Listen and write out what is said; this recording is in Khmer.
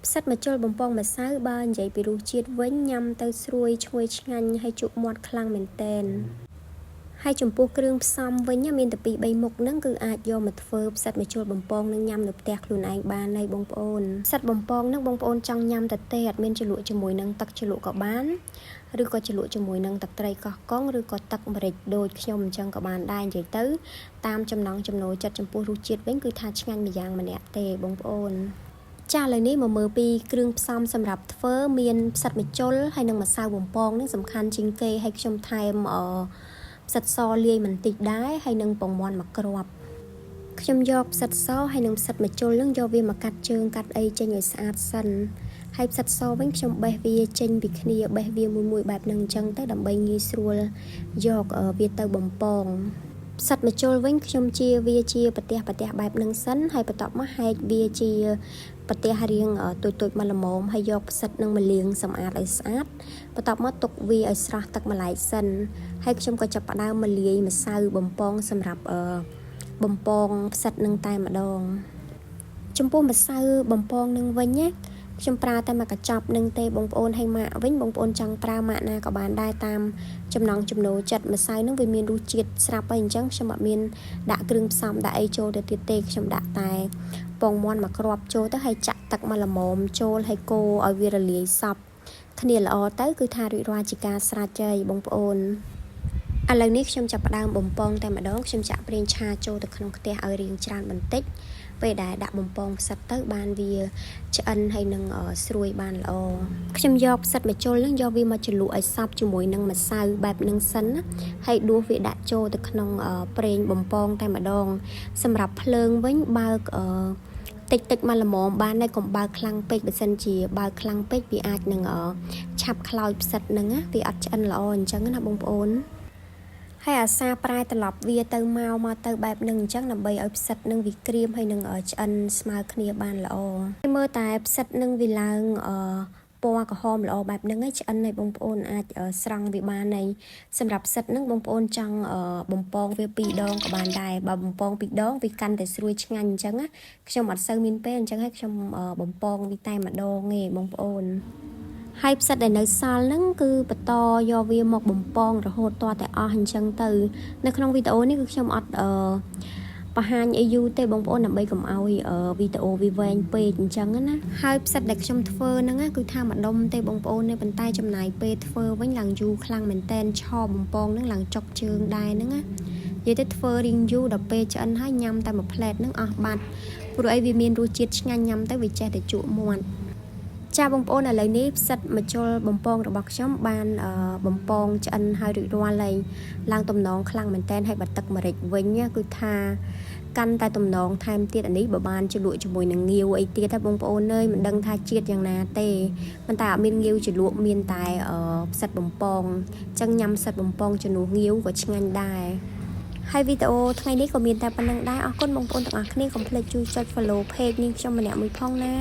ផ្សិតម្ជុលបំពងម្សៅបើនិយាយពីរសជាតិវិញញ៉ាំទៅស្រួយឈ្ងុយឆ្ងាញ់ហើយជក់មាត់ខ្លាំងមែនទែនហើយចំពោះគ្រឿងផ្សំវិញមានតែពី3មុខហ្នឹងគឺអាចយកមកធ្វើផ្សិតម្ជុលបំពងនឹងញ៉ាំនៅផ្ទះខ្លួនឯងបានហើយបងប្អូនផ្សិតបំពងហ្នឹងបងប្អូនចង់ញ៉ាំតែទេអត់មានជ្រលក់ជាមួយនឹងទឹកជ្រលក់ក៏បានឬក៏ជ្រលក់ជាមួយនឹងទឹកត្រីកោះកុងឬក៏ទឹកម្រេចដូចខ្ញុំអញ្ចឹងក៏បានដែរនិយាយទៅតាមចំណង់ចំណូលចិត្តចំពោះរសជាតិវិញគឺថាឆ្ងាញ់ម្យ៉ាងម្នាក់ទេបងប្អូនចាឥឡូវនេះមកមើលពីគ្រឿងផ្សំសម្រាប់ធ្វើមានផ្សិតម្ជុលហើយនិងម្សៅបំពងនេះសំខាន់ជាងគេហើយខ្ញុំថែមផ្សិតសលាយបន្តិចដែរហើយនិងពងមាន់មួយគ្រាប់ខ្ញុំយកផ្សិតសហើយនិងផ្សិតម្ជុលនឹងយកវាមកកាត់ជើងកាត់អីចេញឲ្យស្អាតសិនហើយផ្សិតសវិញខ្ញុំបេះវាចេញពីគ្នាបេះវាមួយបែបហ្នឹងអញ្ចឹងទៅដើម្បីងាយស្រួលយកវាទៅបំពងផ្សិតម្ជុលវិញខ្ញុំជាវាជាប្រទេសបែបហ្នឹងសិនហើយបន្ទាប់មកហែកវាជាប្រទេសរៀងតូចមកល្មមហើយយកផ្សិតនឹងមកលាងសម្អាតឲ្យស្អាតបន្ទាប់មកទុកវាឲ្យស្រស់ទឹកម្ល៉េះសិនហើយខ្ញុំក៏ចាប់ផ្ដើមមកលាយម្សៅបំពងសម្រាប់បំពងផ្សិតនឹងតែម្ដងចំពោះម្សៅបំពងនឹងវិញណាខ្ញុំប្រើតែមកកញ្ចប់នឹងទេបងប្អូនហើយម៉ាក់វិញបងប្អូនចង់ប្រើម៉ាក់ណាក៏បានដែរតាមចំណង់ចំណូលចិត្តម្សៅនឹងវាមានរសជាតិស្រាប់ហើយអញ្ចឹងខ្ញុំអត់មានដាក់គ្រឿងផ្សំដាក់អីចូលទៅទៀតទេខ្ញុំដាក់តែពងមាន់មួយគ្រាប់ចូលទៅហើយចាក់ទឹកមកល្មមចូលហើយកូរឲ្យវារលាយសព្វគ្នាល្អទៅគឺថារួចរាល់ជាការស្រេចហើយបងប្អូនឥឡូវនេះខ្ញុំចាប់ផ្ដើមបំពងតែម្ដងខ្ញុំចាក់ប្រេងឆាចូលទៅក្នុងខ្ទះឲ្យរាងច្រើនបន្តិចពេលដែលដាក់បំពងផ្សិតទៅបានវាឆ្អិនហើយនឹងស្រួយបានល្អខ្ញុំយកផ្សិតម្ជុលនឹងយកវាមកជ្រលក់ឲ្យសព្វជាមួយនឹងម្សៅបែបនឹងសិនណាហើយដួសវាដាក់ចូលទៅក្នុងប្រេងបំពងតែម្ដងសម្រាប់ភ្លើងវិញបើកតិចមកល្មមបានតែកុំបើកខ្លាំងពេកបើសិនជាបើកខ្លាំងពេកវាអាចនឹងឆាប់ខ្លោចផ្សិតហ្នឹងណាវាអត់ឆ្អិនល្អអញ្ចឹងណាបងប្អូនហើយអាសាប្រែត្រឡប់វាទៅមកទៅបែបហ្នឹងអញ្ចឹងដើម្បីឲ្យផ្សិតនឹងវាក្រៀមហើយនឹងឆ្អិនស្មើគ្នាបានល្អហើយមើលតែផ្សិតនឹងវាឡើងពណ៌ក្រហមល្អបែបហ្នឹងហើយឆ្អិនហើយបងប្អូនអាចស្រង់វាបានហើយសម្រាប់ផ្សិតហ្នឹងបងប្អូនចង់បំពងវា2ដងក៏បានដែរបើបំពង2ដងវាកាន់តែស្រួយឆ្ងាញ់អញ្ចឹងណាខ្ញុំអត់សូវមានពេលអញ្ចឹងហើយខ្ញុំបំពងវាតែម្ដងទេបងប្អូនហើយផ្សិតដែលនៅសល់ហ្នឹងគឺបន្តយកវាមកបំពងរហូតទាល់តែអស់អញ្ចឹងទៅនៅក្នុងវីដេអូនេះគឺខ្ញុំអត់បង្ហាញឲ្យយូរទេបងប្អូនដើម្បីកុំឲ្យវីដេអូវាវែងពេកអញ្ចឹងណាហើយផ្សិតដែលខ្ញុំធ្វើហ្នឹងគឺថាម្ដុំទេបងប្អូននេះប៉ុន្តែចំណាយពេលធ្វើវិញឡើងយូរខ្លាំងមែនតែនឆោបំពងហ្នឹងឡើងចុកជើងដែរហ្នឹងណានិយាយទៅធ្វើរៀងយូរដល់ពេលឆ្អិនហើយញ៉ាំតែមួយផ្លែតហ្នឹងអស់បាត់ព្រោះអីវាមានរសជាតិឆ្ងាញ់ញ៉ាំទៅវាចេះតែជក់មាត់ចាបងប្អូនឥឡូវនេះផ្សិតម្ជុលបំពងរបស់ខ្ញុំបានបំពងឆ្អិនហើយរួចរាល់ហើយឡើងទំនងខ្លាំងមែនតែនហើយបាត់ទឹកម្រេចវិញគឺថាកាន់តែទំនងថែមទៀតអានេះបើបានជ្រលក់ជាមួយនឹងងាវអីទៀតហើយបងប្អូនអើយមិនដឹងថាជាតិយ៉ាងណាទេប៉ុន្តែអត់មានងាវជ្រលក់មានតែផ្សិតបំពងអញ្ចឹងញ៉ាំផ្សិតបំពងជំនួសងាវក៏ឆ្ងាញ់ដែរហើយវីដេអូថ្ងៃនេះក៏មានតែប៉ុណ្្នឹងដែរអរគុណបងប្អូនទាំងអស់គ្នាកុំភ្លេចជួយចុច follow page នេះខ្ញុំម្នាក់មួយផងណា